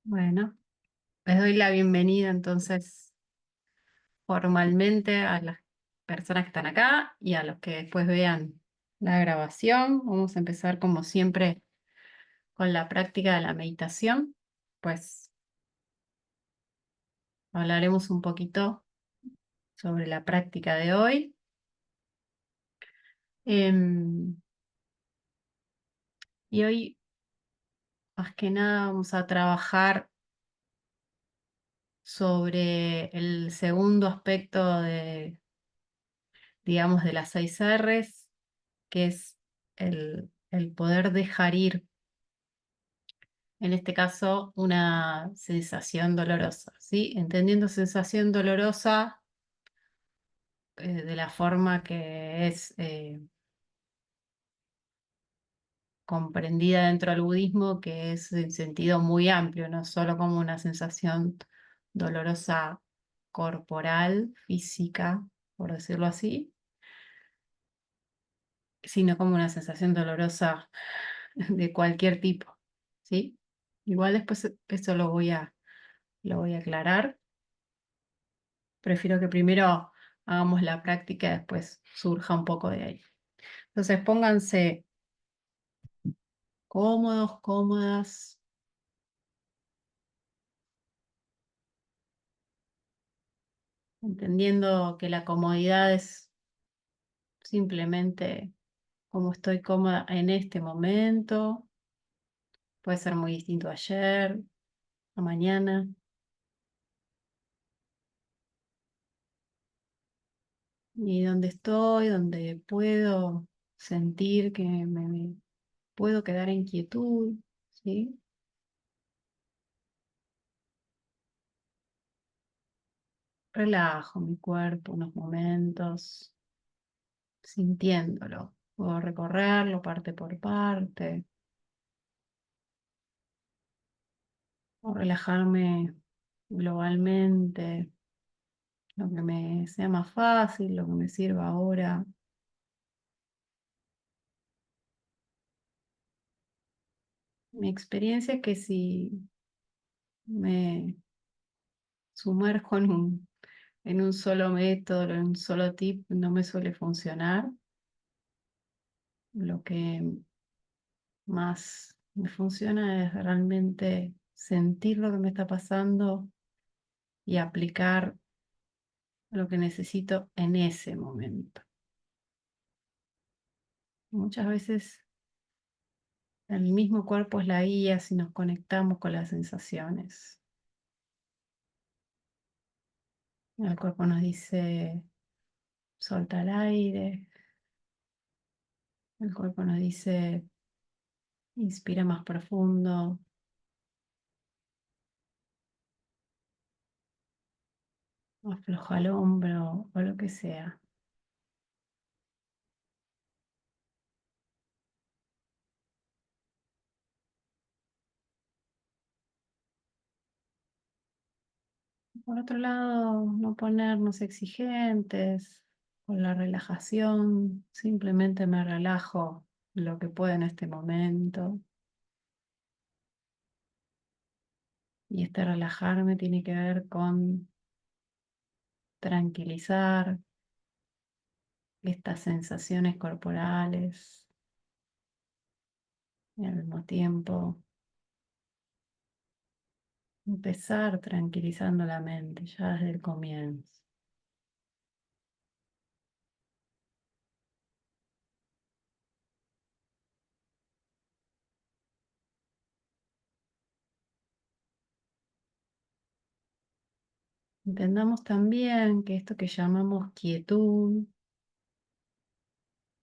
Bueno, les doy la bienvenida entonces formalmente a las personas que están acá y a los que después vean la grabación. Vamos a empezar como siempre con la práctica de la meditación. Pues hablaremos un poquito sobre la práctica de hoy. Em, y hoy más que nada vamos a trabajar sobre el segundo aspecto digamos, de las 6 R's, que es el poder dejar ir, en este caso, una sensación dolorosa, ¿sí? Entendiendo sensación dolorosa de la forma que es comprendida dentro del budismo, que es en sentido muy amplio, no solo como una sensación dolorosa corporal, física, por decirlo así, sino como una sensación dolorosa de cualquier tipo, ¿sí? Igual después eso lo voy a aclarar. Prefiero que primero hagamos la práctica y después surja un poco de ahí. Entonces pónganse cómodos, cómodas, entendiendo que la comodidad es simplemente como estoy cómoda en este momento. Puede ser muy distinto a ayer, a mañana. Y donde estoy, donde puedo sentir que me puedo quedar en quietud, ¿sí? Relajo mi cuerpo unos momentos, sintiéndolo. Puedo recorrerlo parte por parte, o relajarme globalmente, lo que me sea más fácil, lo que me sirva ahora. Mi experiencia es que si me sumerjo en un solo método, en un solo tip, no me suele funcionar. Lo que más me funciona es realmente sentir lo que me está pasando y aplicar lo que necesito en ese momento. Muchas veces el mismo cuerpo es la guía si nos conectamos con las sensaciones. El cuerpo nos dice, solta el aire. El cuerpo nos dice, inspira más profundo. Afloja el hombro o lo que sea. Por otro lado, no ponernos exigentes con la relajación. Simplemente me relajo lo que puedo en este momento. Y este relajarme tiene que ver con tranquilizar estas sensaciones corporales y al mismo tiempo empezar tranquilizando la mente ya desde el comienzo. Entendamos también que esto que llamamos quietud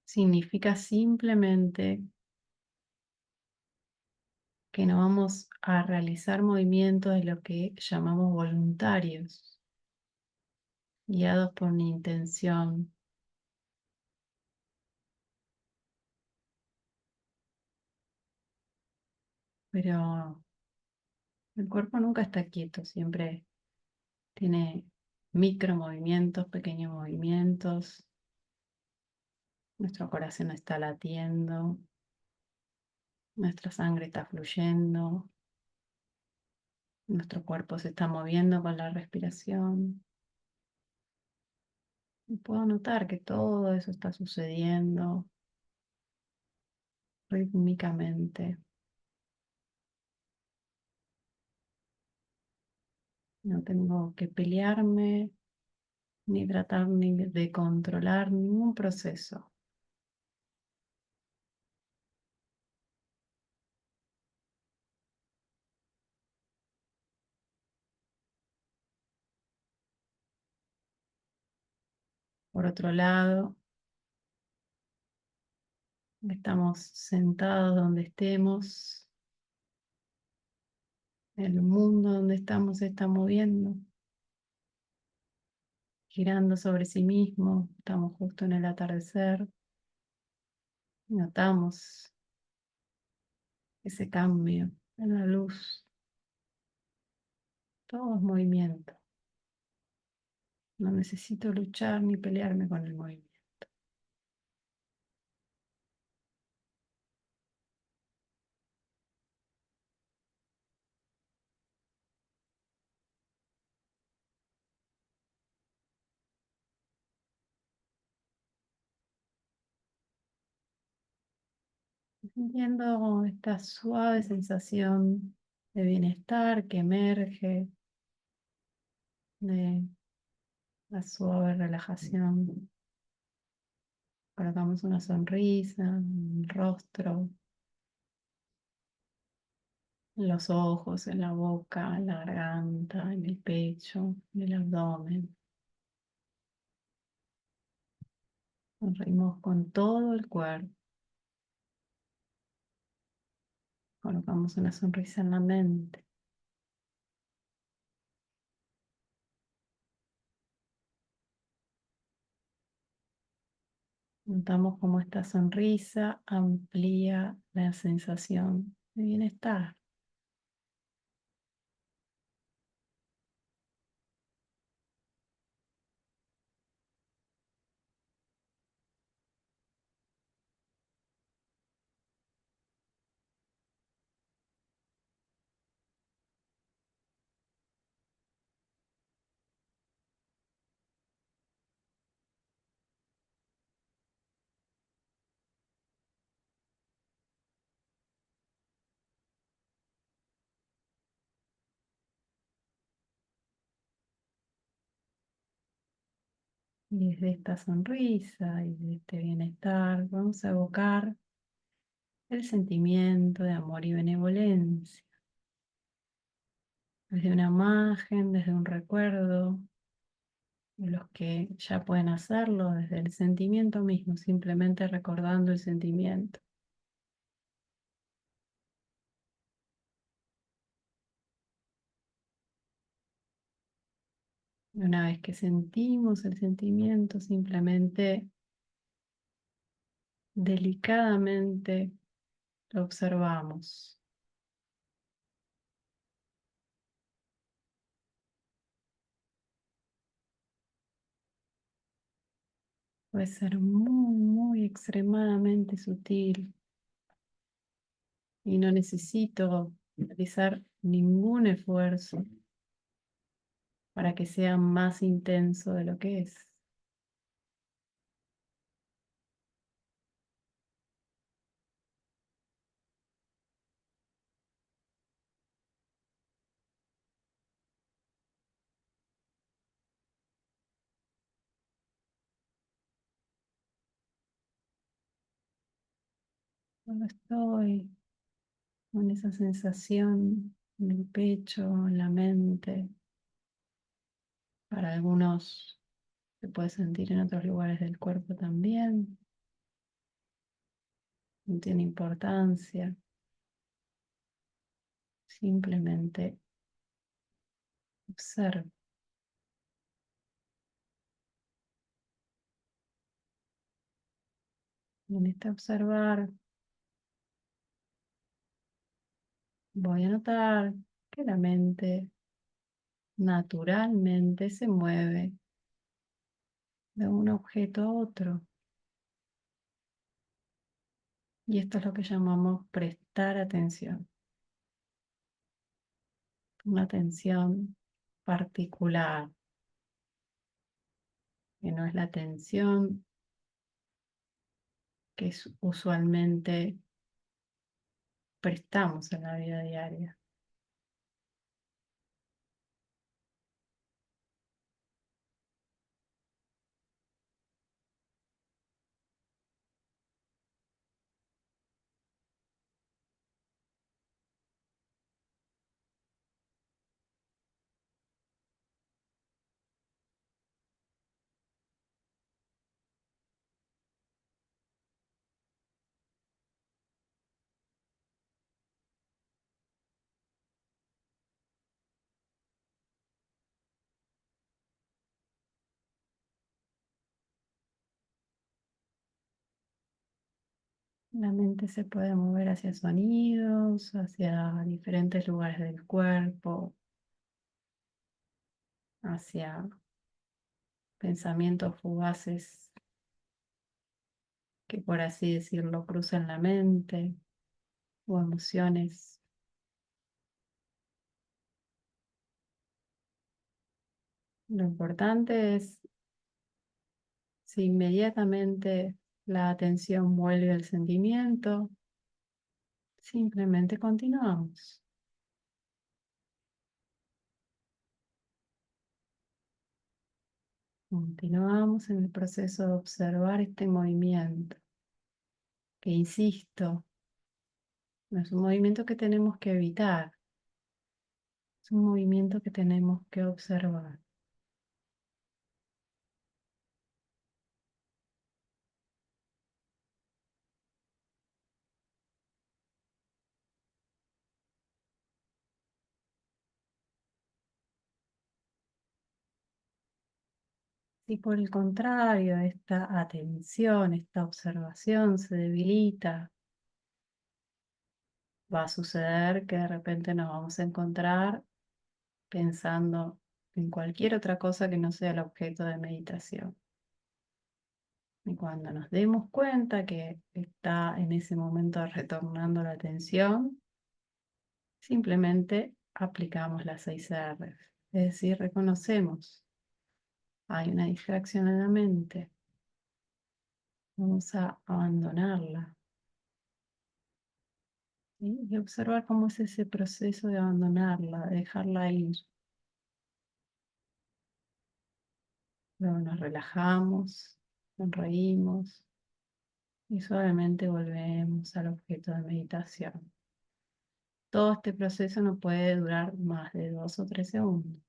significa simplemente que no vamos a realizar movimientos de lo que llamamos voluntarios, guiados por una intención, pero el cuerpo nunca está quieto, siempre tiene micro movimientos, pequeños movimientos. Nuestro corazón está latiendo, nuestra sangre está fluyendo, Nuestro cuerpo se está moviendo con la respiración. Y puedo notar que todo eso está sucediendo rítmicamente. No tengo que pelearme ni tratar ni de controlar ningún proceso. Por otro lado, estamos sentados donde estemos, el mundo donde estamos se está moviendo, girando sobre sí mismo, estamos justo en el atardecer, notamos ese cambio en la luz, todo es movimiento, no necesito luchar ni pelearme con el movimiento. Sintiendo esta suave sensación de bienestar que emerge de la suave relajación. Colocamos una sonrisa en el rostro, en los ojos, en la boca, en la garganta, en el pecho, en el abdomen. Sonreímos con todo el cuerpo. Colocamos una sonrisa en la mente. Notamos cómo esta sonrisa amplía la sensación de bienestar. Y desde esta sonrisa y de este bienestar vamos a evocar el sentimiento de amor y benevolencia. Desde una imagen, desde un recuerdo, de los que ya pueden hacerlo desde el sentimiento mismo, simplemente recordando el sentimiento. Y una vez que sentimos el sentimiento, simplemente delicadamente lo observamos. Puede ser muy, muy extremadamente sutil y no necesito realizar ningún esfuerzo para que sea más intenso de lo que es. Solo estoy con esa sensación en el pecho, en la mente. Para algunos se puede sentir en otros lugares del cuerpo también. No tiene importancia. Simplemente observo. Y en este observar voy a notar que la mente naturalmente se mueve de un objeto a otro. Y esto es lo que llamamos prestar atención. una tensión particular, que no es la tensión que usualmente prestamos en la vida diaria. La mente se puede mover hacia sonidos, hacia diferentes lugares del cuerpo, hacia pensamientos fugaces que, por así decirlo, cruzan la mente, o emociones. Lo importante es, si inmediatamente la atención vuelve al sentimiento, simplemente continuamos. Continuamos en el proceso de observar este movimiento, que insisto, no es un movimiento que tenemos que evitar, es un movimiento que tenemos que observar. Si por el contrario esta atención, esta observación se debilita, va a suceder que de repente nos vamos a encontrar pensando en cualquier otra cosa que no sea el objeto de meditación. Y cuando nos demos cuenta que está en ese momento retornando la atención, simplemente aplicamos las 6 R. Es decir, reconocemos, hay una distracción en la mente, vamos a abandonarla. ¿Sí? Y observar cómo es ese proceso de abandonarla, de dejarla ir. Luego nos relajamos, sonreímos y suavemente volvemos al objeto de meditación. Todo este proceso no puede durar más de 2 o 3 segundos.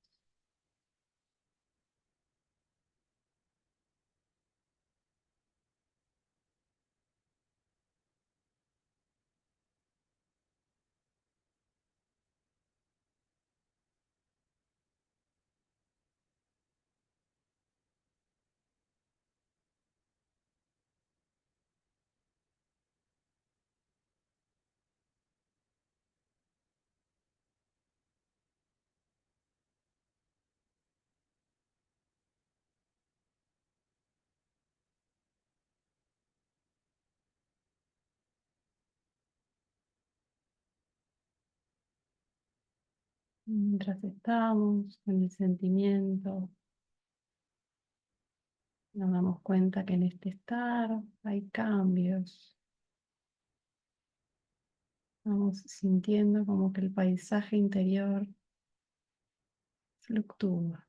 Mientras estamos con el sentimiento, nos damos cuenta que en este estar hay cambios. Vamos sintiendo como que el paisaje interior fluctúa.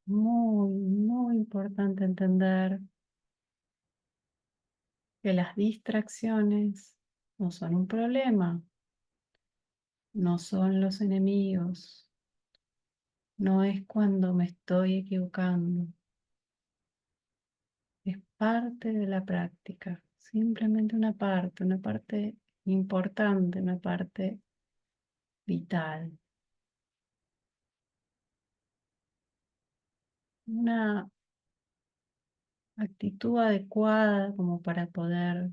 Muy, muy importante entender que las distracciones no son un problema, no son los enemigos, no es cuando me estoy equivocando, es parte de la práctica, simplemente una parte importante, una parte vital. una actitud adecuada como para poder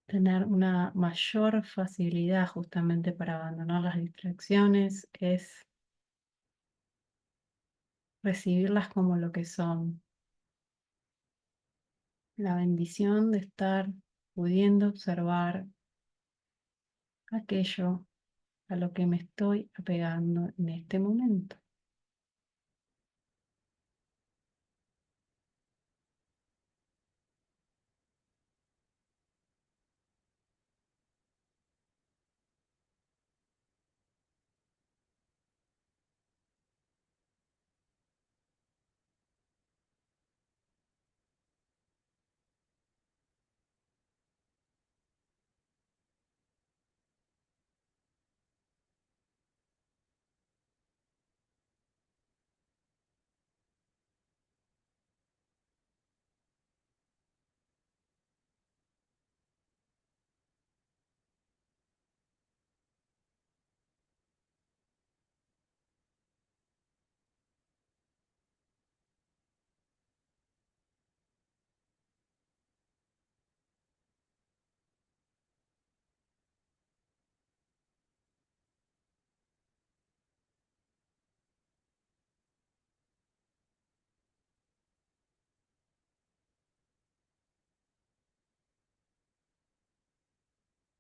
tener una mayor facilidad justamente para abandonar las distracciones es recibirlas como lo que son, la bendición de estar pudiendo observar aquello a lo que me estoy apegando en este momento.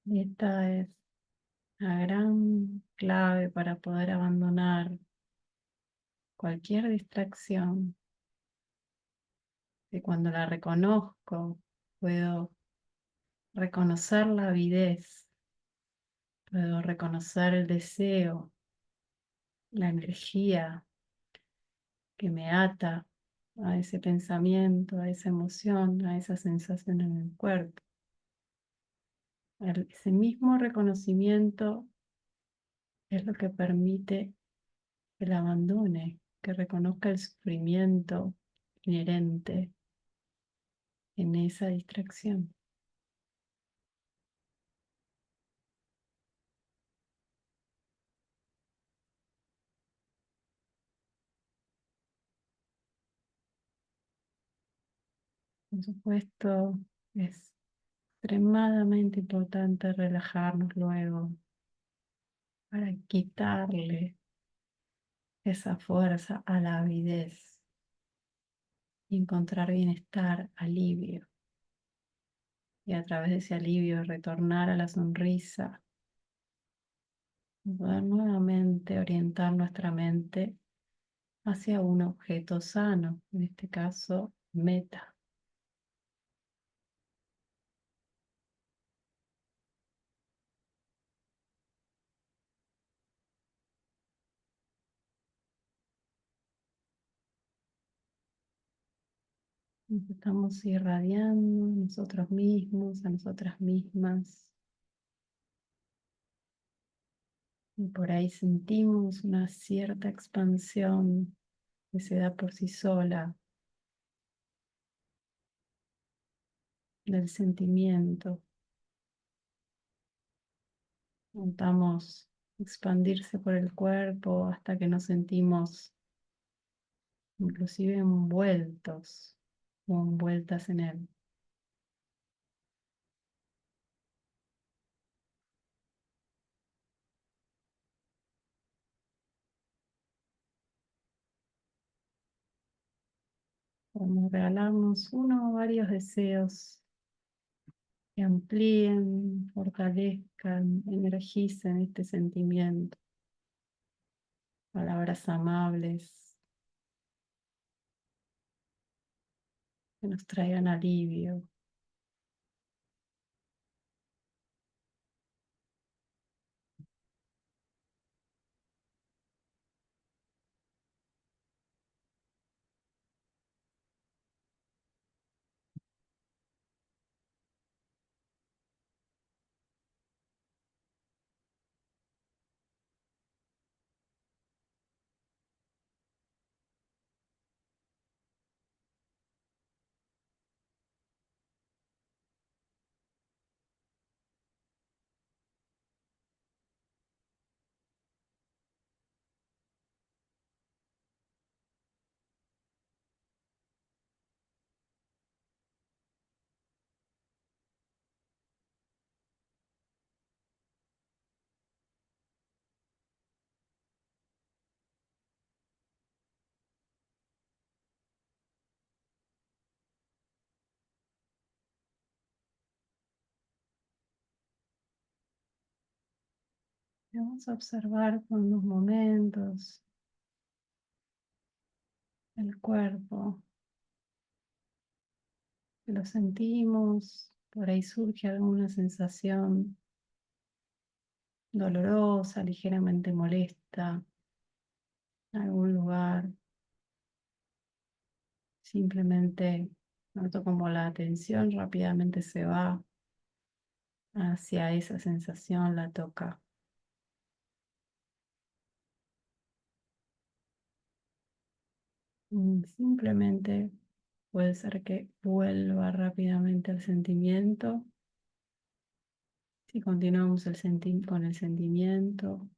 Y esta es la gran clave para poder abandonar cualquier distracción, que cuando la reconozco puedo reconocer la avidez, puedo reconocer el deseo, la energía que me ata a ese pensamiento, a esa emoción, a esa sensación en el cuerpo. Ese mismo reconocimiento es lo que permite que la abandone, que reconozca el sufrimiento inherente en esa distracción. Por supuesto, es extremadamente importante relajarnos luego para quitarle esa fuerza a la avidez y encontrar bienestar, alivio. Y a través de ese alivio retornar a la sonrisa y poder nuevamente orientar nuestra mente hacia un objeto sano, en este caso, meta. Nos estamos irradiando a nosotros mismos, a nosotras mismas. Y por ahí sentimos una cierta expansión que se da por sí sola del sentimiento. Notamos expandirse por el cuerpo hasta que nos sentimos inclusive envueltos o envueltas en él. Podemos regalarnos uno o varios deseos que amplíen, fortalezcan, energicen este sentimiento. Palabras amables que nos traigan alivio. Vamos a observar por unos momentos el cuerpo, que lo sentimos, por ahí surge alguna sensación dolorosa, ligeramente molesta, en algún lugar. Simplemente noto como la atención rápidamente se va hacia esa sensación, la toca. Simplemente puede ser que vuelva rápidamente al sentimiento. Si continuamos con el sentimiento,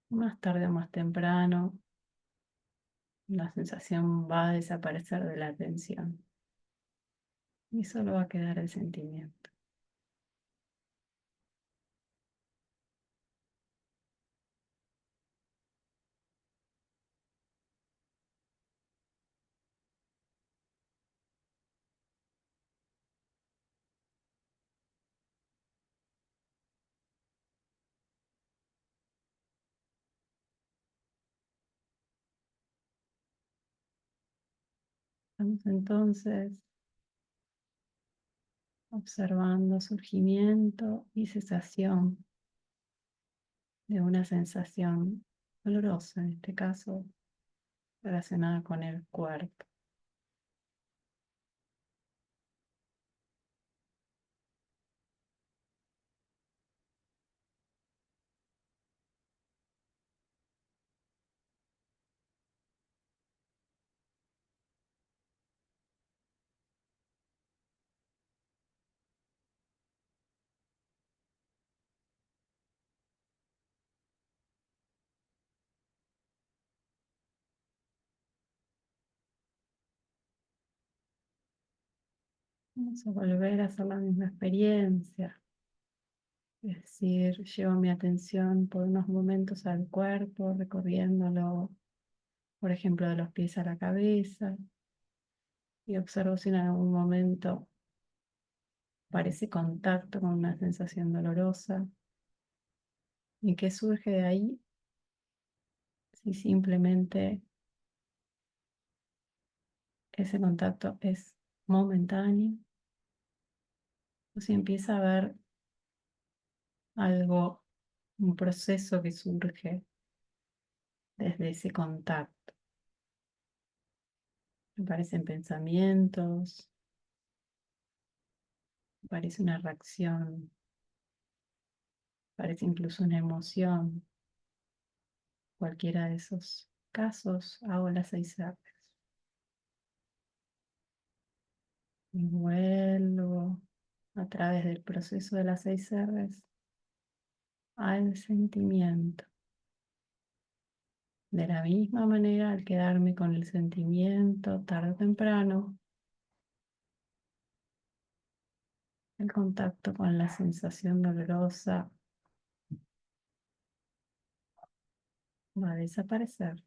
más tarde o más temprano, la sensación va a desaparecer de la atención y solo va a quedar el sentimiento. Estamos entonces observando surgimiento y cesación de una sensación dolorosa, en este caso relacionada con el cuerpo. Vamos a volver a hacer la misma experiencia, es decir, llevo mi atención por unos momentos al cuerpo, recorriéndolo, por ejemplo, de los pies a la cabeza, y observo si en algún momento parece contacto con una sensación dolorosa y qué surge de ahí, si simplemente ese contacto es momentáneo o si empieza a haber algo, un proceso que surge desde ese contacto. Me parecen pensamientos, me parece una reacción, parece incluso una emoción. Cualquiera de esos casos, hago las 6 R's. Y vuelvo a través del proceso de las 6 R's al sentimiento. De la misma manera, al quedarme con el sentimiento, tarde o temprano, el contacto con la sensación dolorosa va a desaparecer.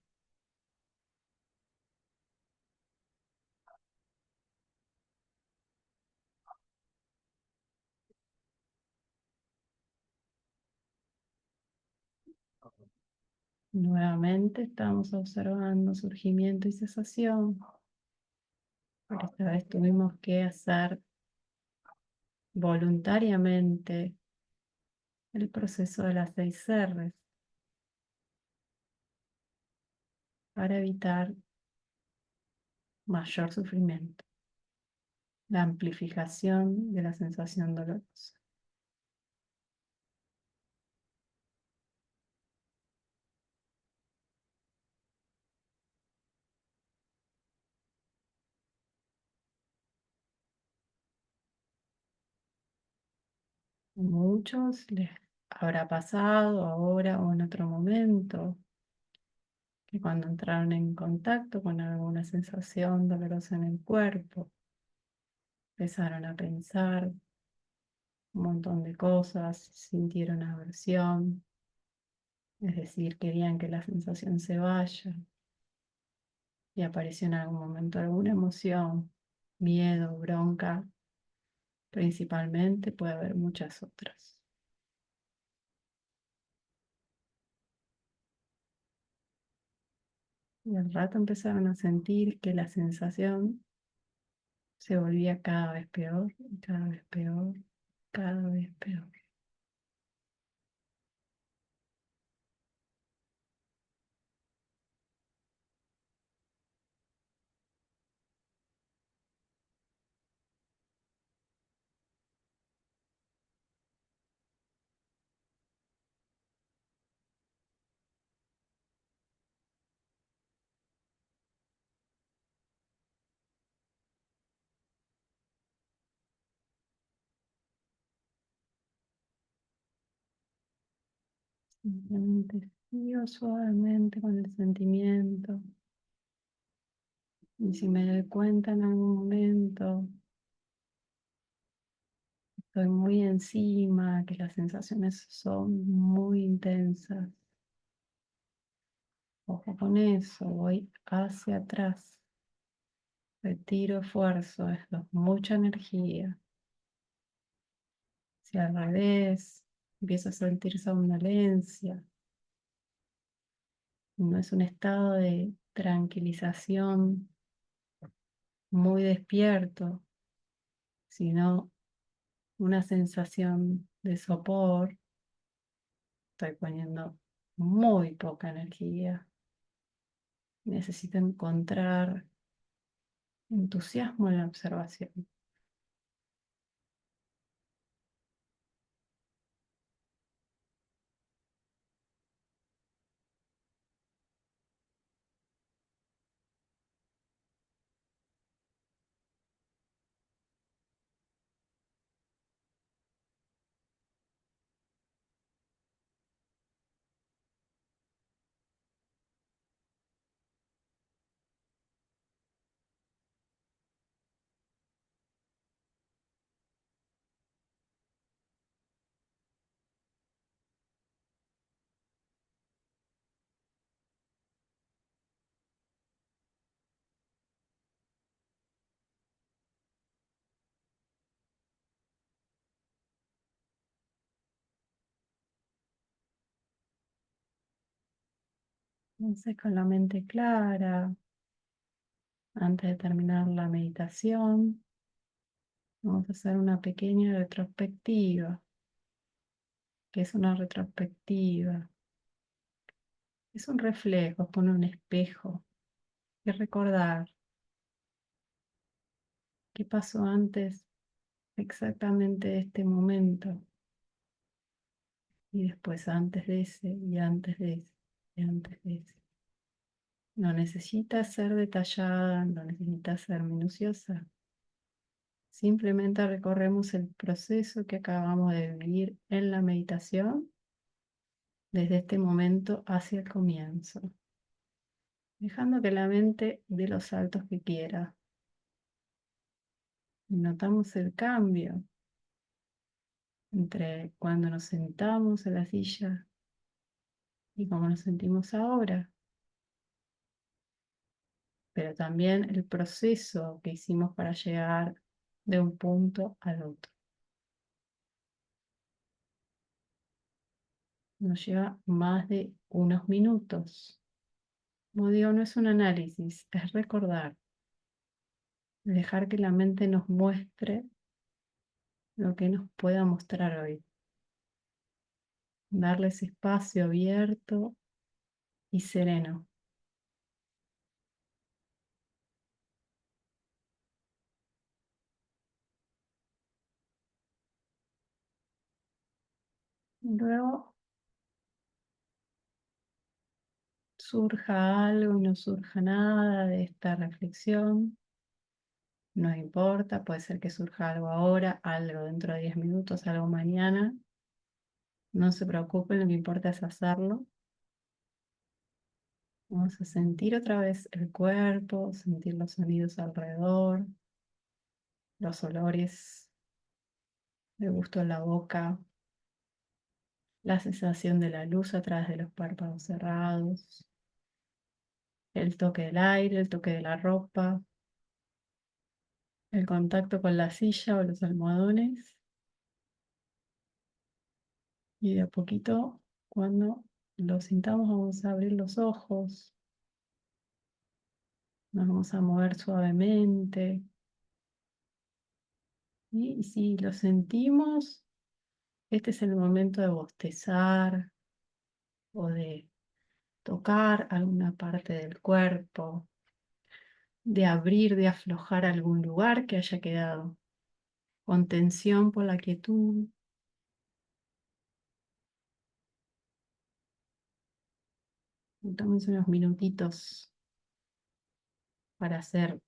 Nuevamente estamos observando surgimiento y cesación. Pero esta vez tuvimos que hacer voluntariamente el proceso de las 6 R's para evitar mayor sufrimiento, la amplificación de la sensación dolorosa. Muchos les habrá pasado ahora o en otro momento que cuando entraron en contacto con alguna sensación dolorosa en el cuerpo, empezaron a pensar un montón de cosas, sintieron aversión, es decir, querían que la sensación se vaya y apareció en algún momento alguna emoción, miedo, bronca, principalmente, puede haber muchas otras. Y al rato empezaron a sentir que la sensación se volvía cada vez peor, y cada vez peor, cada vez peor. Simplemente sigo suavemente con el sentimiento. Y si me doy cuenta en algún momento, estoy muy encima, que las sensaciones son muy intensas. Ojo con eso, voy hacia atrás. Retiro esfuerzo, esto es mucha energía. Si al revés, empiezo a sentir somnolencia. No es un estado de tranquilización muy despierto, sino una sensación de sopor. Estoy poniendo muy poca energía. Necesito encontrar entusiasmo en la observación. Entonces, con la mente clara, antes de terminar la meditación, vamos a hacer una pequeña retrospectiva. ¿Qué es una retrospectiva? Es un reflejo, es poner un espejo y recordar qué pasó antes exactamente de este momento y después antes de ese y antes de ese y antes de ese. No necesita ser detallada, no necesita ser minuciosa. Simplemente recorremos el proceso que acabamos de vivir en la meditación desde este momento hacia el comienzo, dejando que la mente dé los saltos que quiera. Y notamos el cambio entre cuando nos sentamos en la silla y cómo nos sentimos ahora, pero también el proceso que hicimos para llegar de un punto al otro. Nos lleva más de unos minutos. Como digo, no es un análisis, es recordar, dejar que la mente nos muestre lo que nos pueda mostrar hoy. Darle ese espacio abierto y sereno. Luego surja algo y no surja nada de esta reflexión, no importa, puede ser que surja algo ahora, algo dentro de 10 minutos, algo mañana. No se preocupen, lo que importa es hacerlo. Vamos a sentir otra vez el cuerpo, sentir los sonidos alrededor, los olores, el gusto en la boca, la sensación de la luz a través de los párpados cerrados, el toque del aire, el toque de la ropa, el contacto con la silla o los almohadones. Y de a poquito, cuando lo sintamos, vamos a abrir los ojos, Nos vamos a mover suavemente. Y si lo sentimos, este es el momento de bostezar o de tocar alguna parte del cuerpo, de abrir, de aflojar algún lugar que haya quedado con tensión por la quietud. Tómense unos minutitos para hacer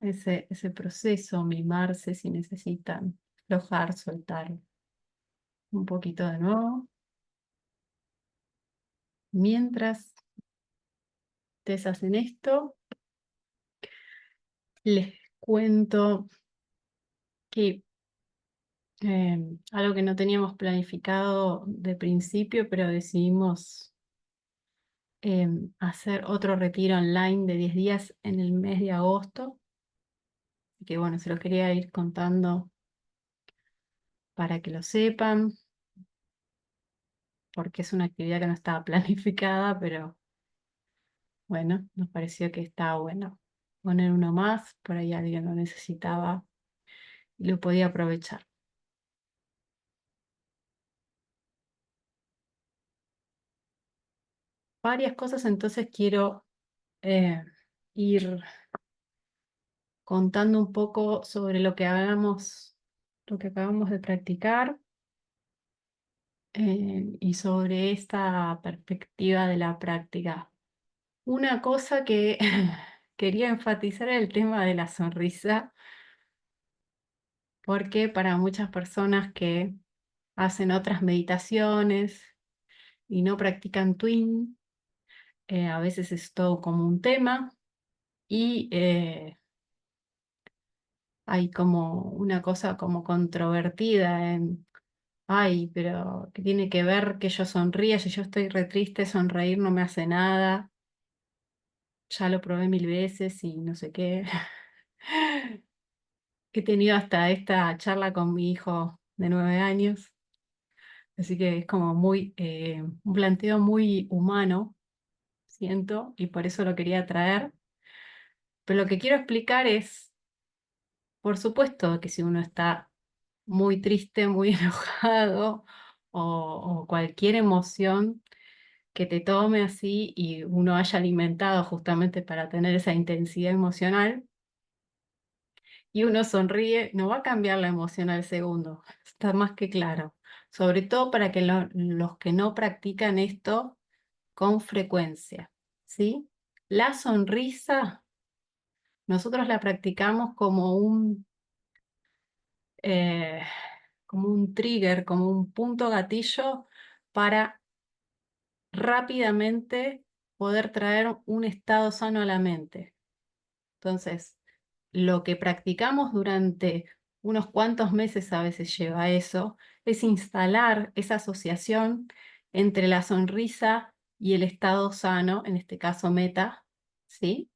ese proceso, mimarse si necesitan, aflojar, soltar un poquito de nuevo. Mientras ustedes hacen esto, les cuento que algo que no teníamos planificado de principio, pero decidimos hacer otro retiro online de 10 días en el mes de agosto. Así que bueno, se los quería ir contando para que lo sepan, porque es una actividad que no estaba planificada, pero bueno, nos pareció que estaba bueno poner uno más, por ahí alguien lo necesitaba y lo podía aprovechar. Varias cosas, entonces quiero eh, ir contando un poco sobre lo que hablamos, lo que acabamos de practicar y sobre esta perspectiva de la práctica. Una cosa que quería enfatizar es el tema de la sonrisa, porque para muchas personas que hacen otras meditaciones y no practican Twin, a veces es todo como un tema y hay como una cosa como controvertida en, ay, pero ¿qué tiene que ver que yo sonría? Si yo estoy re triste, sonreír no me hace nada, ya lo probé 1000 veces y no sé qué. He tenido hasta esta charla con mi hijo de 9 años, así que es como muy, un planteo muy humano, siento, y por eso lo quería traer. Pero lo que quiero explicar es, por supuesto, que si uno está muy triste, muy enojado o cualquier emoción que te tome así y uno haya alimentado justamente para tener esa intensidad emocional y uno sonríe, no va a cambiar la emoción al segundo, está más que claro. Sobre todo para que los que no practican esto con frecuencia, ¿sí? La sonrisa, nosotros la practicamos eh, como un trigger, como un punto gatillo para rápidamente poder traer un estado sano a la mente. Entonces, lo que practicamos durante unos cuantos meses a veces lleva a eso, es instalar esa asociación entre la sonrisa y el estado sano, en este caso meta, ¿sí?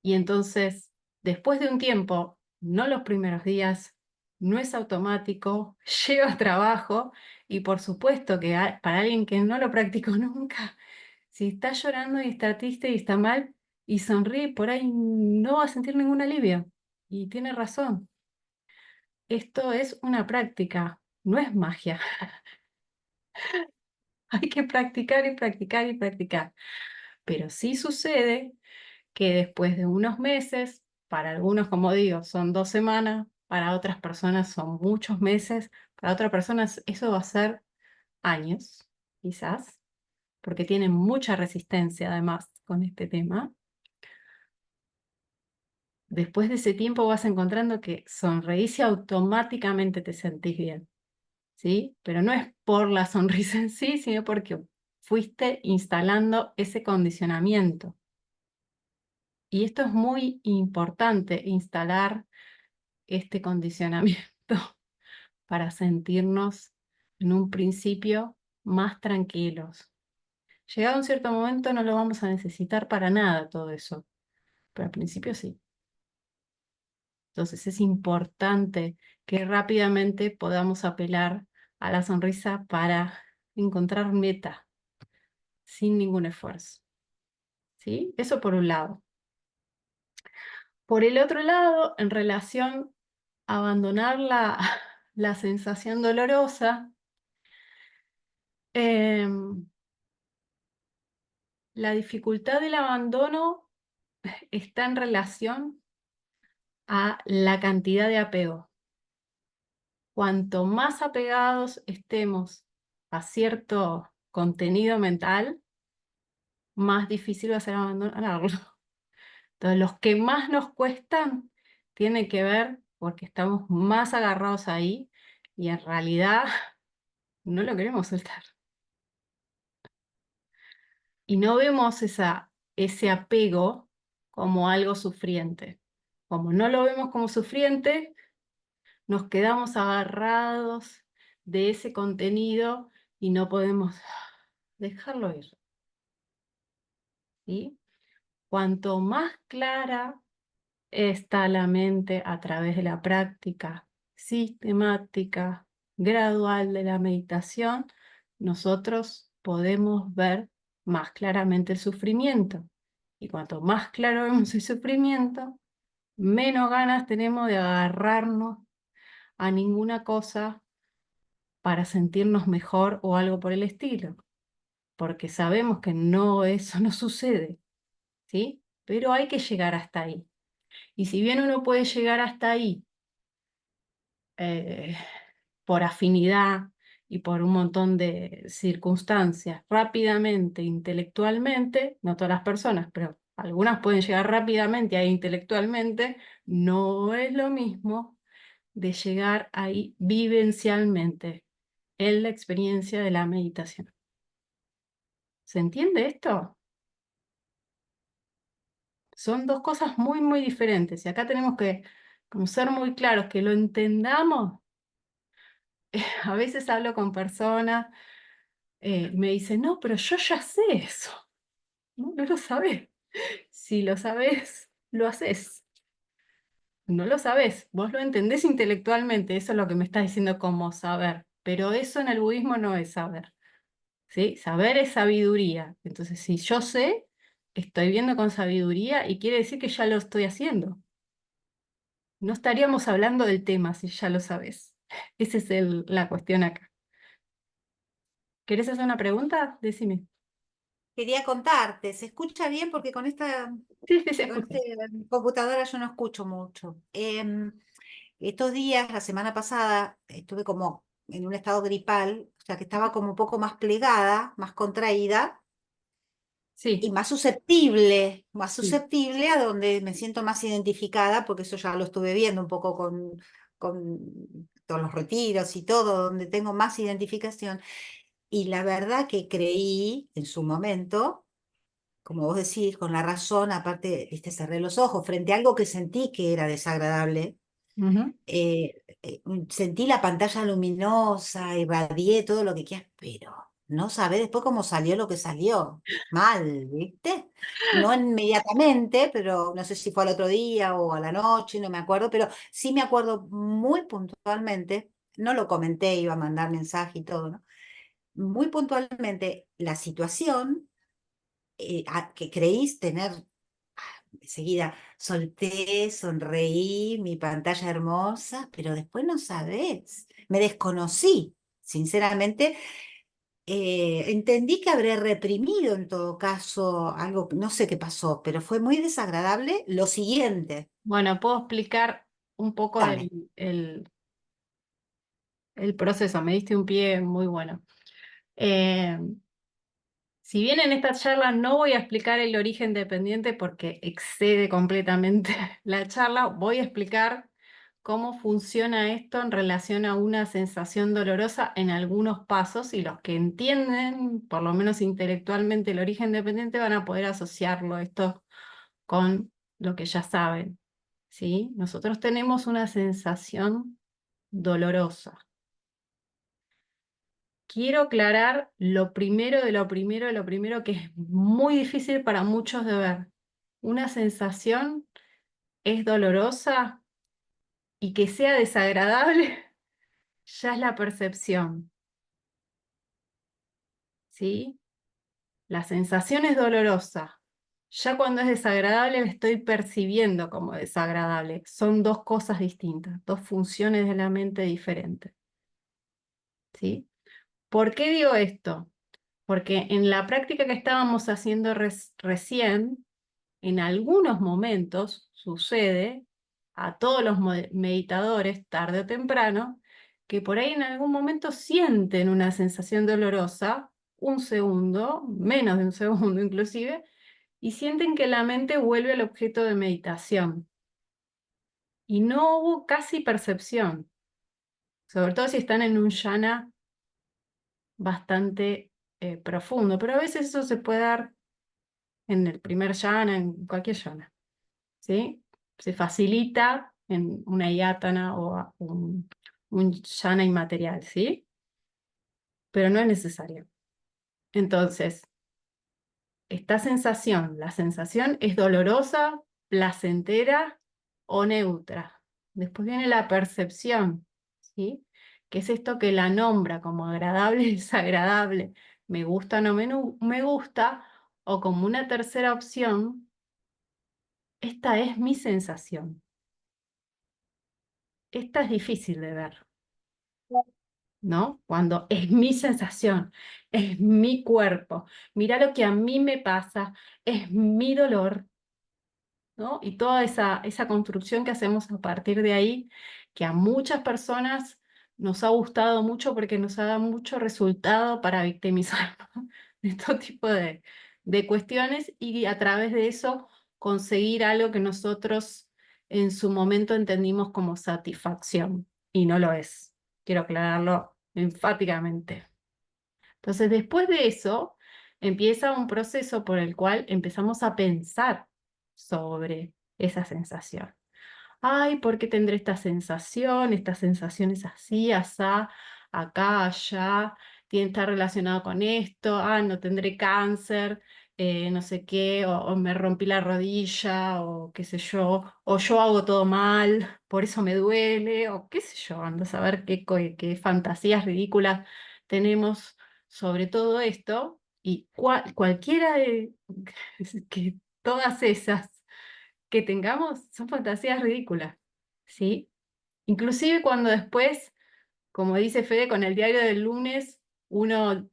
Y entonces, después de un tiempo, no los primeros días, no es automático, lleva trabajo y por supuesto que para alguien que no lo practicó nunca, si está llorando y está triste y está mal y sonríe, por ahí no va a sentir ningún alivio. Y tiene razón, esto es una práctica, no es magia. Hay que practicar y practicar y practicar. Pero sí sucede que después de unos meses, para algunos, como digo, son 2 semanas, para otras personas son muchos meses, para otras personas eso va a ser años, quizás, porque tienen mucha resistencia además con este tema. Después de ese tiempo vas encontrando que sonreís y automáticamente te sentís bien, ¿sí? Pero no es por la sonrisa en sí, sino porque fuiste instalando ese condicionamiento. Y esto es muy importante, instalar este condicionamiento para sentirnos en un principio más tranquilos. Llegado un cierto momento no lo vamos a necesitar para nada todo eso, pero al principio sí. Entonces es importante que rápidamente podamos apelar a la sonrisa para encontrar meta sin ningún esfuerzo. ¿Sí? Eso por un lado. Por el otro lado, en relación a abandonar la sensación dolorosa, em, la dificultad del abandono está en relación a la cantidad de apego. Cuanto más apegados estemos a cierto contenido mental, más difícil va a ser abandonarlo. Entonces, los que más nos cuestan tienen que ver porque estamos más agarrados ahí y en realidad no lo queremos soltar. Y no vemos ese apego como algo sufriente. Como no lo vemos como sufriente, nos quedamos agarrados de ese contenido y no podemos dejarlo ir. ¿Sí? Cuanto más clara está la mente a través de la práctica sistemática, gradual de la meditación, nosotros podemos ver más claramente el sufrimiento. Y cuanto más claro vemos el sufrimiento, menos ganas tenemos de agarrarnos a ninguna cosa para sentirnos mejor o algo por el estilo, porque sabemos que no, eso no sucede, ¿sí? Pero hay que llegar hasta ahí. Y si bien uno puede llegar hasta ahí eh, por afinidad y por un montón de circunstancias rápidamente, intelectualmente, no todas las personas, pero algunas pueden llegar rápidamente ahí intelectualmente, no es lo mismo de llegar ahí vivencialmente en la experiencia de la meditación. ¿Se entiende esto? Son dos cosas muy, muy diferentes y acá tenemos que como ser muy claros, que lo entendamos. A veces hablo con personas, me dicen, no, pero yo ya sé eso. No, no lo sabés. Si lo sabés, lo haces. No lo sabés, vos lo entendés intelectualmente, eso es lo que me estás diciendo como saber. Pero eso en el budismo no es saber. ¿Sí? Saber es sabiduría. Entonces, si yo sé, estoy viendo con sabiduría y quiere decir que ya lo estoy haciendo. No estaríamos hablando del tema si ya lo sabés. Esa es la cuestión acá. ¿Querés hacer una pregunta? Decime. Quería contarte, ¿se escucha bien? Porque con esta, Sí, sí, se con escucha. este computadora yo no escucho mucho. Estos días, la semana pasada, estuve como en un estado gripal, o sea que estaba como un poco más plegada, más contraída y Sí, más sí. susceptible a donde me siento más identificada, porque eso ya lo estuve viendo un poco con todos los retiros y todo, donde tengo más identificación. Y la verdad que creí en su momento, como vos decís, con la razón, aparte, viste, cerré los ojos frente a algo que sentí que era desagradable. Ujú. Sentí la pantalla luminosa, irradié todo lo que quieras, pero no sabés después cómo salió lo que salió. Mal, ¿viste? No inmediatamente, pero no sé si fue al otro día o a la noche, no me acuerdo, pero sí me acuerdo muy puntualmente, no lo comenté, iba a mandar mensaje y todo, ¿no? Muy puntualmente la situación que creís tener. Enseguida solté, sonreí, mi pantalla hermosa, pero después no sabés. Me desconocí, sinceramente. Entendí que habré reprimido en todo caso algo, no sé qué pasó, pero fue muy desagradable. Lo siguiente, Bueno, puedo explicar un poco dale, el proceso. Me diste un pie muy bueno. Eh, si bien en esta charla no voy a explicar el origen dependiente porque excede completamente la charla, voy a explicar cómo funciona esto en relación a una sensación dolorosa en algunos pasos y los que entienden, por lo menos intelectualmente, el origen dependiente van a poder asociarlo esto con lo que ya saben. ¿Sí? Nosotros tenemos una sensación dolorosa. Quiero aclarar lo primero de lo primero de lo primero que es muy difícil para muchos de ver. Una sensación es dolorosa y que sea desagradable ya es la percepción, ¿sí? La sensación es dolorosa, Ya cuando es desagradable, la estoy percibiendo como desagradable. Son dos cosas distintas, dos funciones de la mente diferentes. ¿Sí? ¿Por qué digo esto? Porque en la práctica que estábamos haciendo recién, en algunos momentos sucede a todos los meditadores, tarde o temprano, que por ahí en algún momento sienten una sensación dolorosa, un segundo, menos de un segundo inclusive, y sienten que la mente vuelve al objeto de meditación. Y no hubo casi percepción, sobre todo si están en un jhana bastante profundo, pero a veces eso se puede dar en el primer jhana, en cualquier jhana, ¿sí? Se facilita en una yatana o un jhana inmaterial, ¿sí? Pero no es necesario. Entonces, esta sensación, la sensación es dolorosa, placentera o neutra. Después viene la percepción, ¿sí? Que es esto que la nombra como agradable y desagradable, me gusta o no me gusta, o como una tercera opción, esta es mi sensación. Esta es difícil de ver, ¿no? Cuando es mi sensación, es mi cuerpo, mira lo que a mí me pasa, es mi dolor, ¿no? Y toda esa construcción que hacemos a partir de ahí, que a muchas personas nos ha gustado mucho porque nos ha dado mucho resultado para victimizarnos de todo tipo de cuestiones y a través de eso conseguir algo que nosotros en su momento entendimos como satisfacción y no lo es. Quiero aclararlo enfáticamente. Entonces, después de eso, empieza un proceso por el cual empezamos a pensar sobre esa sensación. Ay, ¿por qué tendré esta sensación? Esta sensación es así, asá, acá, allá, tiene que estar relacionado con esto, ah, no tendré cáncer, no sé qué, o me rompí la rodilla, o qué sé yo, o yo hago todo mal, por eso me duele, o qué sé yo, ando a saber qué fantasías ridículas tenemos sobre todo esto, y cualquiera de que todas esas que tengamos son fantasías ridículas, ¿sí? Inclusive cuando después, como dice Fede, con el diario del lunes, uno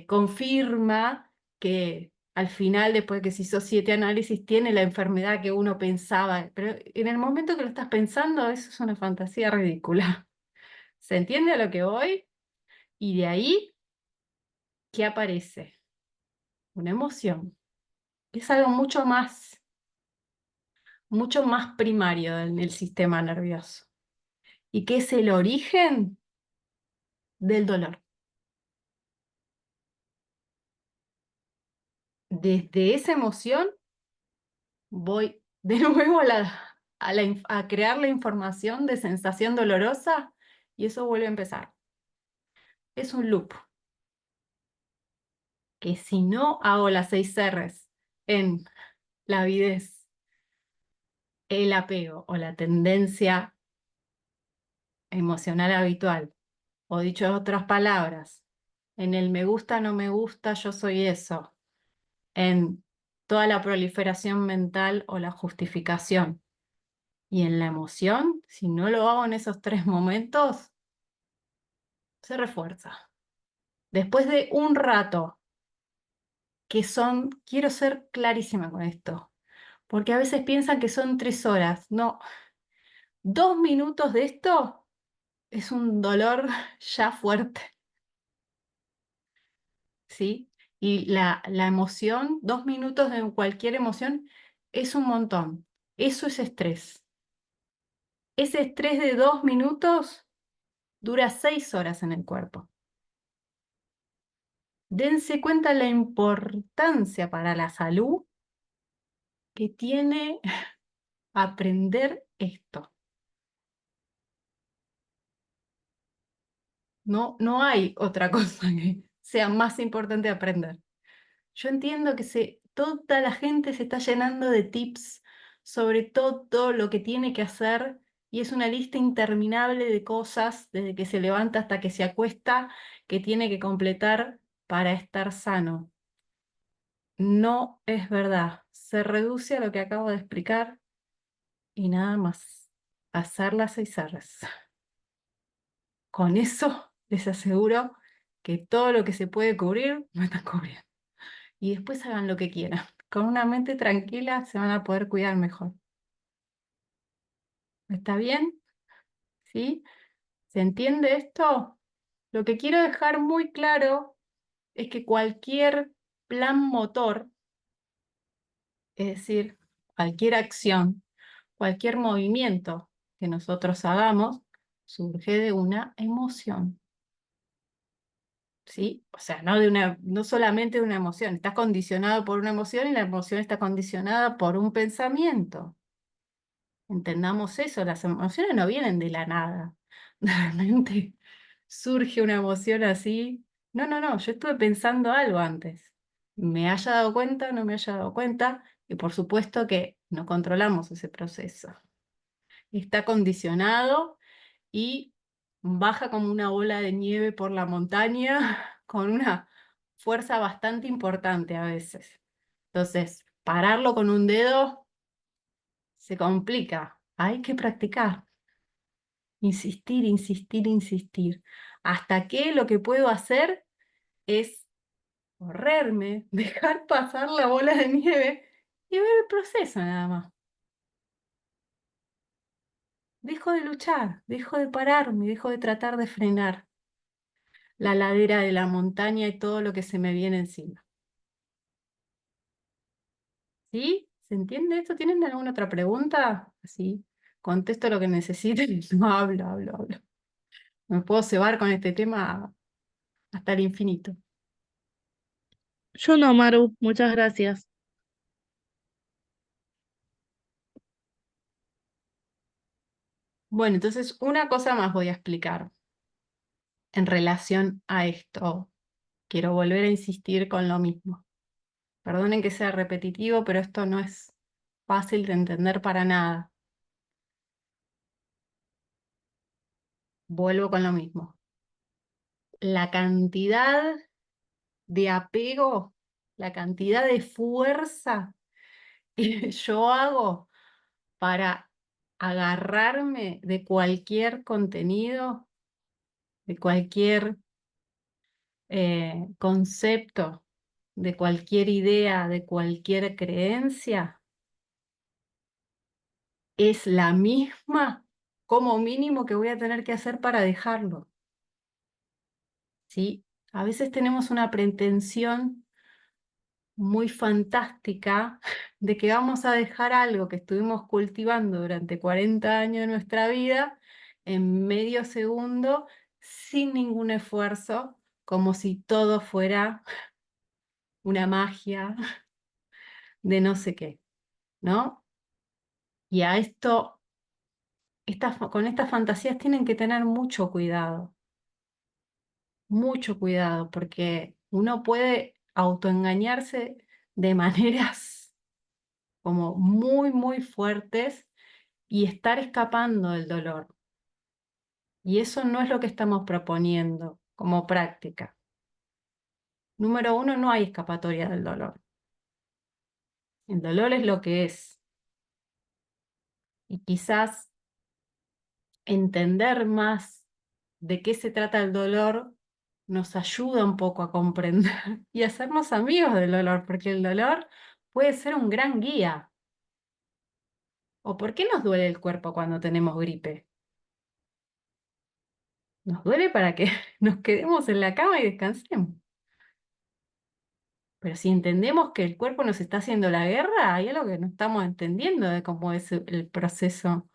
confirma que al final, después de que se hizo 7 análisis, tiene la enfermedad que uno pensaba, pero en el momento que lo estás pensando, eso es una fantasía ridícula. ¿Se entiende a lo que voy? Y de ahí, ¿qué aparece? Una emoción. Es algo mucho más primario en el sistema nervioso. ¿Y qué es el origen del dolor? Desde esa emoción voy de nuevo a crear la información de sensación dolorosa y eso vuelve a empezar. Es un loop que si no hago las 6 R's en la avidez, el apego o la tendencia emocional habitual, o dicho en otras palabras, en el me gusta, no me gusta, yo soy eso, en toda la proliferación mental o la justificación. Y en la emoción, si no lo hago en esos 3 momentos, se refuerza. Después de un rato, que son, quiero ser clarísima con esto, porque a veces piensan que son 3 horas. No, 2 minutos de esto es un dolor ya fuerte, ¿sí? Y la emoción, 2 minutos de cualquier emoción es un montón. Eso es estrés. Ese estrés de 2 minutos dura 6 horas en el cuerpo. Dense cuenta la importancia para la salud que tiene aprender esto. No, no hay otra cosa que sea más importante aprender. Yo entiendo que toda la gente se está llenando de tips sobre todo lo que tiene que hacer y es una lista interminable de cosas desde que se levanta hasta que se acuesta que tiene que completar para estar sano. No es verdad. se reduce a lo que acabo de explicar y nada más. Hacerlas 6 Rs. Con eso les aseguro que todo lo que se puede cubrir, lo están cubriendo. Y después hagan lo que quieran. Con una mente tranquila se van a poder cuidar mejor. ¿Está bien? ¿Sí? ¿Se entiende esto? Lo que quiero dejar muy claro es que cualquier plan motor, es decir, cualquier acción, cualquier movimiento que nosotros hagamos, surge de una emoción. ¿Sí? O sea, no solamente de una emoción, estás condicionado por una emoción y la emoción está condicionada por un pensamiento. Entendamos eso, las emociones no vienen de la nada. Realmente surge una emoción así. No, no, no, yo estuve pensando algo antes. Me haya dado cuenta, no me haya dado cuenta, y por supuesto que no controlamos ese proceso. Está condicionado y baja como una bola de nieve por la montaña con una fuerza bastante importante a veces. Entonces, pararlo con un dedo se complica. Hay que practicar. Insistir, insistir, insistir. Hasta que lo que puedo hacer es correrme, dejar pasar la bola de nieve y ver el proceso nada más. Dejo de luchar, dejo de pararme, dejo de tratar de frenar la ladera de la montaña y todo lo que se me viene encima. ¿Sí? ¿Se entiende esto? ¿Tienen alguna otra pregunta? Así, contesto lo que necesiten. No hablo, hablo, hablo. Me puedo cebar con este tema hasta el infinito. Yo no, Maru, muchas gracias. Bueno, entonces una cosa más voy a explicar en relación a esto. Quiero volver a insistir con lo mismo. Perdonen que sea repetitivo, pero esto no es fácil de entender para nada. Vuelvo con lo mismo. La cantidad de apego, la cantidad de fuerza que yo hago para agarrarme de cualquier contenido, de cualquier concepto, de cualquier idea, de cualquier creencia, es la misma como mínimo que voy a tener que hacer para dejarlo. ¿Sí? A veces tenemos una pretensión muy fantástica de que vamos a dejar algo que estuvimos cultivando durante 40 años de nuestra vida en medio segundo, sin ningún esfuerzo, como si todo fuera una magia de no sé qué, ¿no? Y a esto, con estas fantasías tienen que tener mucho cuidado, porque uno puede autoengañarse de maneras como muy, muy fuertes y estar escapando del dolor. Y eso no es lo que estamos proponiendo como práctica. Número uno, no hay escapatoria del dolor. El dolor es lo que es. Y quizás entender más de qué se trata el dolor nos ayuda un poco a comprender y a hacernos amigos del dolor, porque el dolor puede ser un gran guía. ¿O por qué nos duele el cuerpo cuando tenemos gripe? Nos duele para que nos quedemos en la cama y descansemos. Pero si entendemos que el cuerpo nos está haciendo la guerra, hay algo que no estamos entendiendo de cómo es el proceso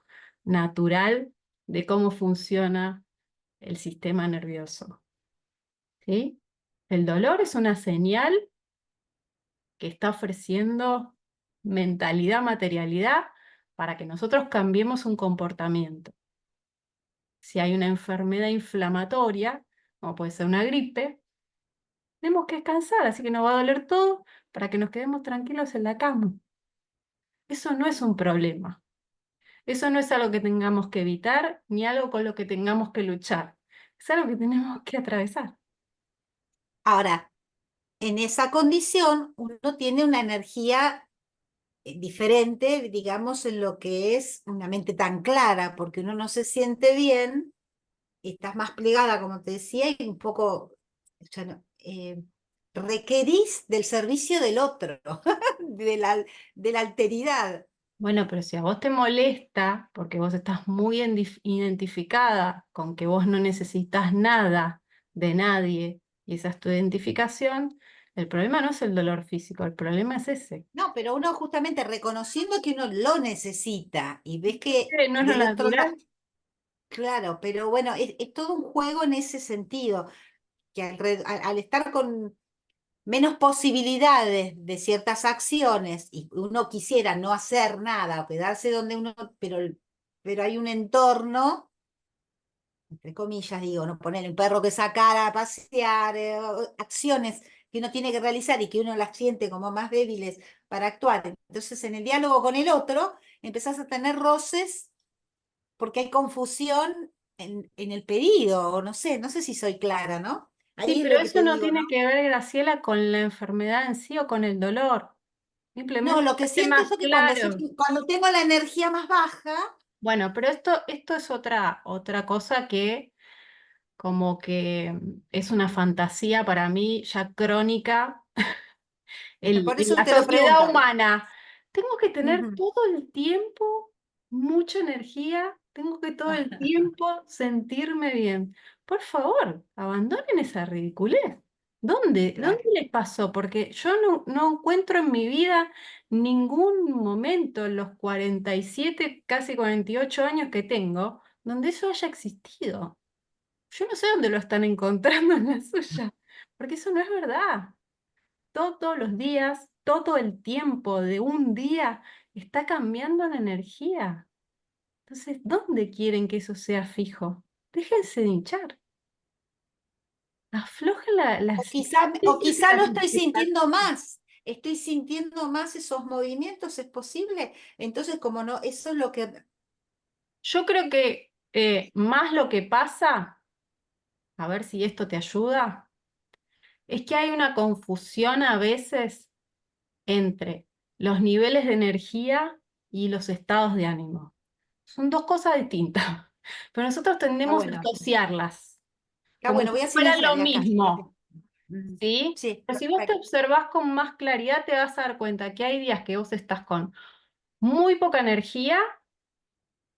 natural de cómo funciona el sistema nervioso. ¿Sí? El dolor es una señal que está ofreciendo mentalidad, materialidad, para que nosotros cambiemos un comportamiento. Si hay una enfermedad inflamatoria, como puede ser una gripe, tenemos que descansar, así que nos va a doler todo para que nos quedemos tranquilos en la cama. Eso no es un problema. Eso no es algo que tengamos que evitar, ni algo con lo que tengamos que luchar. Es algo que tenemos que atravesar. Ahora, en esa condición uno tiene una energía diferente, digamos, en lo que es una mente tan clara, porque uno no se siente bien, estás más plegada, como te decía, y un poco ya requerís del servicio del otro, de la alteridad. Bueno, pero si a vos te molesta, porque vos estás muy identificada con que vos no necesitas nada de nadie, y esa es tu identificación, el problema no es el dolor físico, el problema es ese. No, pero uno justamente reconociendo que uno lo necesita y ves que ¿No es lo del otro lado, natural? claro, pero bueno, es todo un juego en ese sentido, que al estar con menos posibilidades de ciertas acciones y uno quisiera no hacer nada o quedarse donde uno, pero hay un entorno, entre comillas digo, no poner un perro que sacar a pasear, acciones que uno tiene que realizar y que uno las siente como más débiles para actuar. Entonces, en el diálogo con el otro, empezás a tener roces porque hay confusión en el pedido, o no sé si soy clara, ¿no? Sí, Ahí es pero lo que eso te no digo, ¿no? tiene que ver, Graciela, con la enfermedad en sí o con el dolor. No, Simplemente lo que esté siento más es que claro. cuando tengo la energía más baja, Bueno, pero esto es otra cosa que como que es una fantasía para mí ya crónica por en eso la te lo sociedad pregunto. humana. Tengo que tener Ujú. todo el tiempo mucha energía, tengo que todo el tiempo sentirme bien. Por favor, abandonen esa ridiculez. ¿Dónde Claro. les pasó? Porque yo no encuentro en mi vida ningún momento en los 47, casi 48 años que tengo, donde eso haya existido. Yo no sé dónde lo están encontrando en la suya, porque eso no es verdad. Todos los días, todo el tiempo de un día está cambiando la energía. Entonces, ¿dónde quieren que eso sea fijo? Déjense de hinchar. Aflojen la O quizá, o existencia de quizá lo las estoy sintiendo expectativas. más. Estoy sintiendo más esos movimientos, ¿es posible? Entonces, como no, eso es lo que. Yo creo que más lo que pasa, a ver si esto te ayuda, es que hay una confusión a veces entre los niveles de energía y los estados de ánimo. Son dos cosas distintas, pero nosotros Está tendemos a bueno. asociarlas Está como bueno, si voy a fueran lo silenciar de acá. mismo, Mm. ¿sí? Sí, Pero si vos te perfecto. observás con más claridad, te vas a dar cuenta que hay días que vos estás con muy poca energía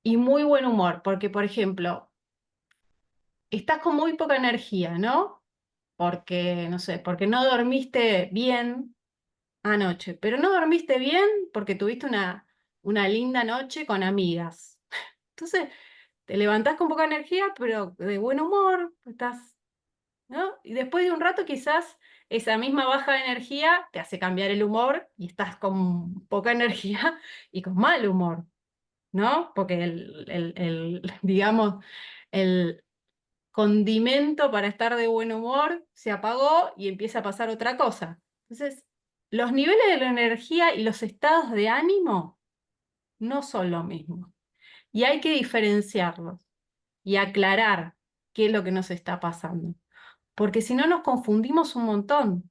y muy buen humor, porque, por ejemplo, estás con muy poca energía, ¿no? Porque, no sé, porque no dormiste bien anoche, pero no dormiste bien porque tuviste una linda noche con amigas. Entonces, te levantás con poca energía, pero de buen humor, estás, ¿no? Y después de un rato quizás esa misma baja de energía te hace cambiar el humor y estás con poca energía y con mal humor, ¿no? Porque digamos, el condimento para estar de buen humor se apagó y empieza a pasar otra cosa. Entonces, los niveles de la energía y los estados de ánimo no son lo mismo. Y hay que diferenciarlos y aclarar qué es lo que nos está pasando. Porque si no nos confundimos un montón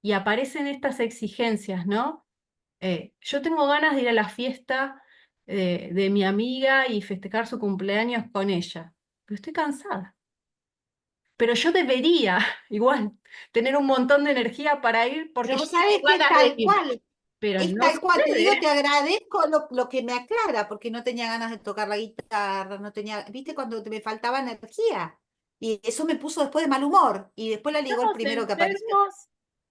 y aparecen estas exigencias, ¿no? Yo tengo ganas de ir a la fiesta de mi amiga y festejar su cumpleaños con ella, pero estoy cansada. Pero yo debería, igual, tener un montón de energía para ir porque Pero yo vos tengo sabés que ganas de tal ir. cual, Pero es no tal cual. Te digo, sucede. te agradezco lo que me aclara, porque no tenía ganas de tocar la guitarra, no tenía, viste, cuando me faltaba energía. Y eso me puso después de mal humor. Y después la ligó el Estamos primero que apareció. enfermos.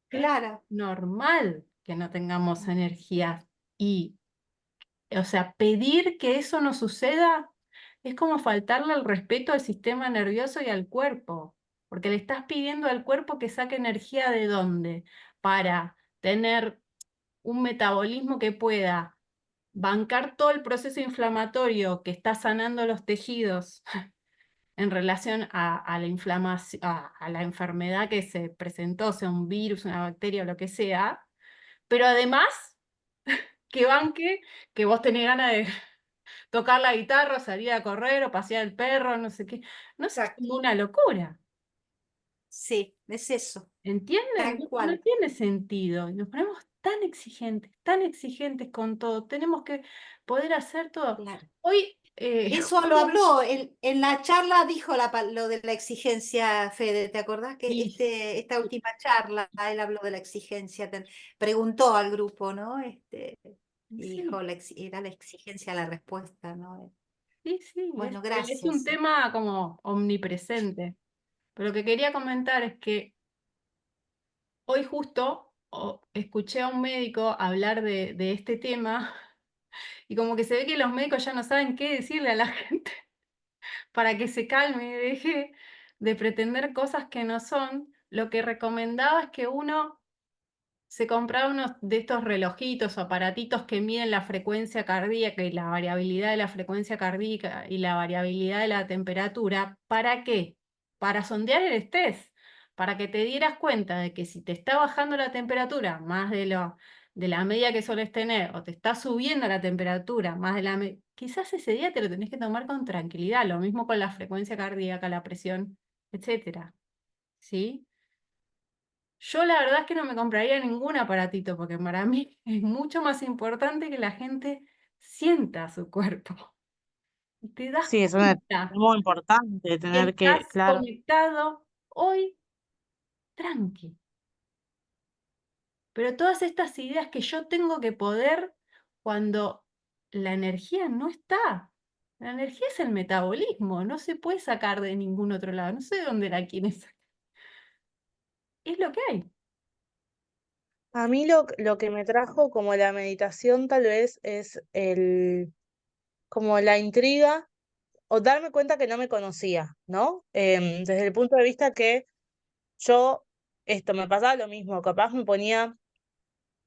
Es Claro. normal que no tengamos energía. Y, o sea, pedir que eso no suceda es como faltarle el respeto al sistema nervioso y al cuerpo. Porque le estás pidiendo al cuerpo que saque energía de dónde para tener un metabolismo que pueda bancar todo el proceso inflamatorio que está sanando los tejidos en relación a la inflamación, a la enfermedad que se presentó, sea un virus, una bacteria o lo que sea, pero además que banque que vos tenés ganas de tocar la guitarra, o salir a correr o pasear el perro, no sé qué. No sé, es Exacto. como una locura. Sí, es eso, ¿Entienden? tal No cual. tiene sentido. Y nos ponemos tan exigentes con todo. Tenemos que poder hacer todo. Claro. Hoy, Eso lo habló, en la charla dijo lo de la exigencia, Fede, ¿te acordás que y- esta última charla él habló de la exigencia, preguntó al grupo, ¿no? Y sí, dijo, era la exigencia la respuesta, ¿no? sí, Bueno, es un gracias. tema como omnipresente. Pero lo que quería comentar es que hoy justo escuché a un médico hablar de este tema y como que se ve que los médicos ya no saben qué decirle a la gente para que se calme y deje de pretender cosas que no son. Lo que recomendaba es que uno se compraba unos de estos relojitos o aparatitos que miden la frecuencia cardíaca y la variabilidad de la frecuencia cardíaca y la variabilidad de la temperatura. ¿Para qué? Para sondear el estrés, para que te dieras cuenta de que si te está bajando la temperatura más de la media que sueles tener o te está subiendo la temperatura más de la media, quizás ese día te lo tenés que tomar con tranquilidad, lo mismo con la frecuencia cardíaca, la presión, etcétera. ¿Sí? Yo la verdad es que no me compraría ningún aparatito porque para mí es mucho más importante que la gente sienta su cuerpo. Te das Sí, es cuenta muy importante que tener que, estás claro. conectado hoy, tranqui. Pero todas estas ideas que yo tengo que poder cuando la energía no está. La energía es el metabolismo, no se puede sacar de ningún otro lado. No sé de dónde la quieren sacar. Es lo que hay. A mí lo que me trajo como la meditación tal vez es como la intriga o darme cuenta que no me conocía, ¿no? Desde el punto de vista que yo, esto me pasaba lo mismo, capaz me ponía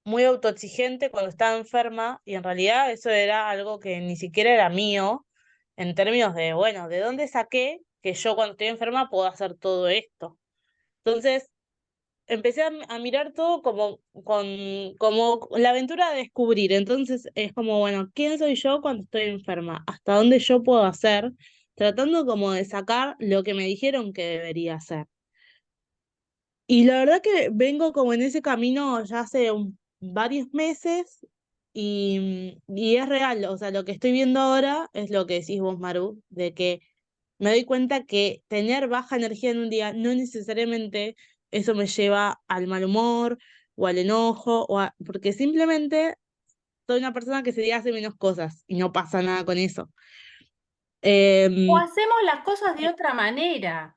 muy autoexigente cuando estaba enferma y en realidad eso era algo que ni siquiera era mío en términos de, bueno, ¿de dónde saqué que yo cuando estoy enferma puedo hacer todo esto? Entonces empecé a mirar todo como la aventura de descubrir. Entonces es como, bueno, ¿quién soy yo cuando estoy enferma? ¿Hasta dónde yo puedo hacer? Tratando como de sacar lo que me dijeron que debería hacer. Y la verdad que vengo como en ese camino ya hace varios meses y es real, o sea, lo que estoy viendo ahora es lo que decís vos, Maru, de que me doy cuenta que tener baja energía en un día no necesariamente eso me lleva al mal humor o al enojo, porque simplemente soy una persona que ese día hace menos cosas y no pasa nada con eso. O Em, hacemos las cosas de otra manera.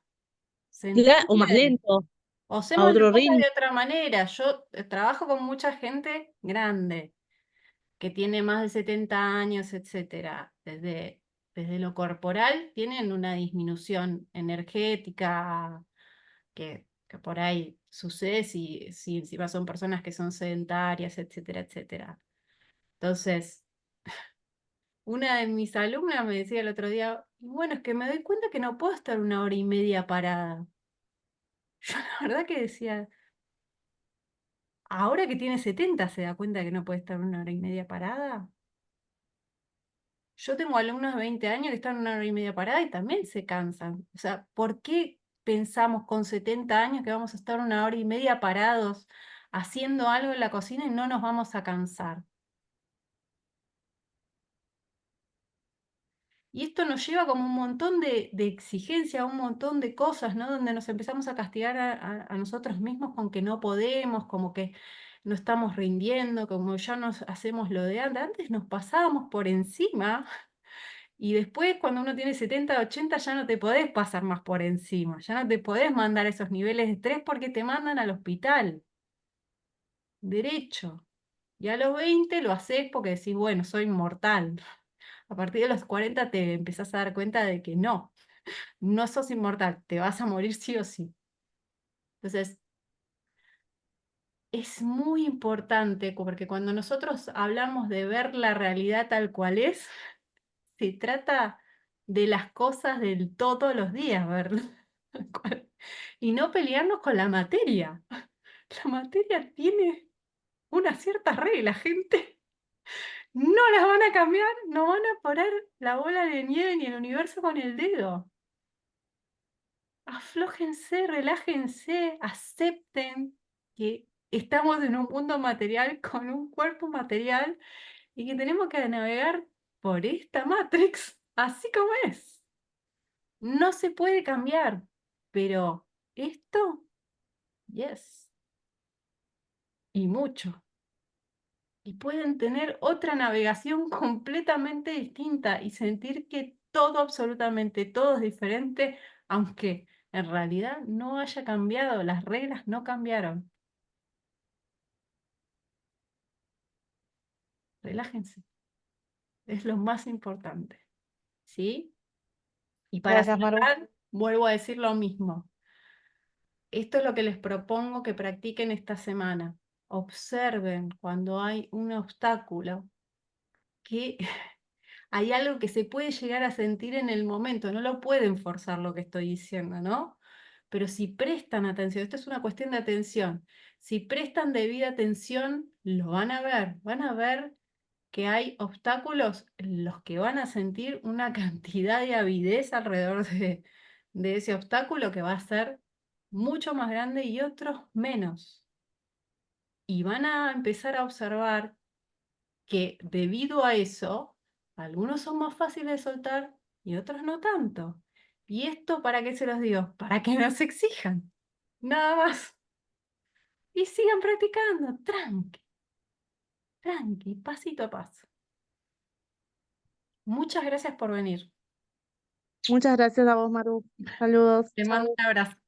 ¿Se entiende? o más lento, O a hacemos las otro cosas ritmo. de otra manera. Yo trabajo con mucha gente grande, que tiene más de 70 años, etcétera. Desde lo corporal tienen una disminución energética que por ahí sucede si encima son personas que son sedentarias, etcétera, etcétera. Entonces, una de mis alumnas me decía el otro día, bueno, es que me doy cuenta que no puedo estar 1 hora y media parada. Yo la verdad que decía, ahora que tiene 70 se da cuenta que no puede estar 1 hora y media parada. Yo tengo alumnos de 20 años que están 1 hora y media parada y también se cansan. O sea, ¿por qué pensamos con 70 años que vamos a estar 1 hora y media parados haciendo algo en la cocina y no nos vamos a cansar? Y esto nos lleva como un montón de exigencia, un montón de cosas, ¿no? Donde nos empezamos a castigar a nosotros mismos con que no podemos, como que no estamos rindiendo, como ya nos hacemos lo de antes. Antes nos pasábamos por encima y después cuando uno tiene 70, 80 ya no te podés pasar más por encima, ya no te podés mandar esos niveles de estrés porque te mandan al hospital, derecho. Y a los 20 lo haces porque decís, bueno, soy inmortal. A partir de los 40 te empezás a dar cuenta de que no sos inmortal, te vas a morir sí o sí. Entonces, es muy importante porque cuando nosotros hablamos de ver la realidad tal cual es, se trata de las cosas del todos los días, verla tal cual. Y no pelearnos con la materia. La materia tiene unas ciertas reglas, gente. No las van a cambiar, no van a parar la bola de nieve ni el universo con el dedo. Aflójense, relájense, acepten que estamos en un mundo material con un cuerpo material y que tenemos que navegar por esta Matrix así como es. No se puede cambiar, pero esto, yes, y mucho. Y pueden tener otra navegación completamente distinta y sentir que todo, absolutamente todo es diferente, aunque en realidad no haya cambiado, las reglas no cambiaron. Relájense, es lo más importante, ¿sí? Y para Gracias, Maru. cerrar, vuelvo a decir lo mismo. Esto es lo que les propongo que practiquen esta semana. Observen cuando hay un obstáculo, que hay algo que se puede llegar a sentir en el momento, no lo pueden forzar lo que estoy diciendo, ¿no? Pero si prestan atención, esto es una cuestión de atención, si prestan debida atención, lo van a ver que hay obstáculos en los que van a sentir una cantidad de avidez alrededor de ese obstáculo que va a ser mucho más grande y otros menos. Y van a empezar a observar que debido a eso, algunos son más fáciles de soltar y otros no tanto. ¿Y esto para qué se los digo? Para que no se exijan. Nada más. Y sigan practicando, tranqui, tranqui, pasito a paso. Muchas gracias por venir. Muchas gracias a vos, Maru. Saludos. Te mando un abrazo.